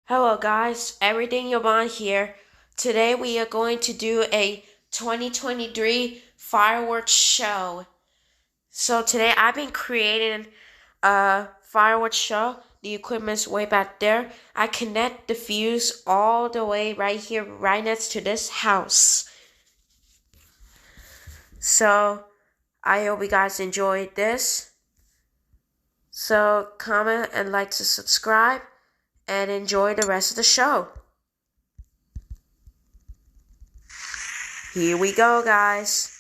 Hello guys, Everything Your Mind here. Today we are going to do a 2023 fireworks show. So today I've been creating a fireworks show. The equipment's way back there. I connect the fuse all the way right here, right next to this house. So I hope you guys enjoyed this. So comment and like to subscribe and enjoy the rest of the show. Here we go, guys.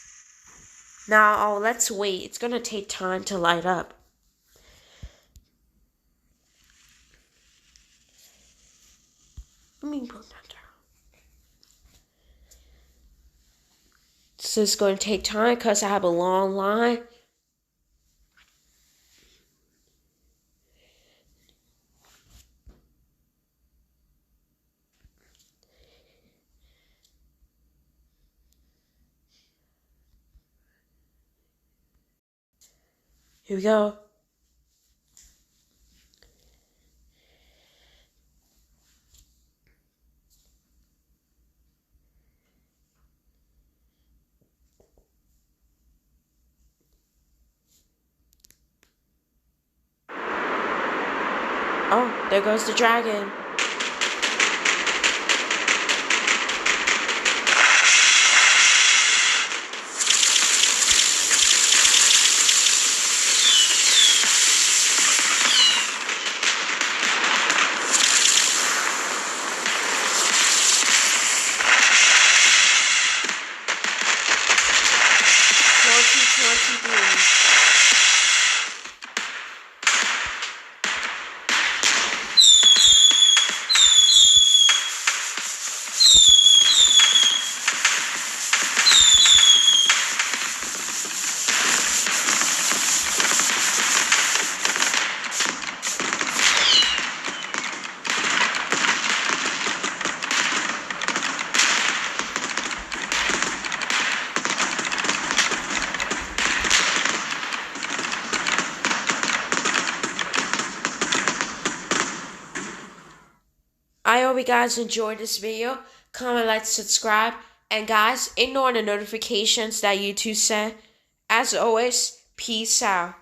Now, let's wait. It's gonna take time to light up. Let me put that down. This is going to take time because I have a long line. Here we go. Oh, there goes the dragon. I hope you guys enjoyed this video. Comment, like, subscribe. And guys, ignore the notifications that YouTube sent. As always, peace out.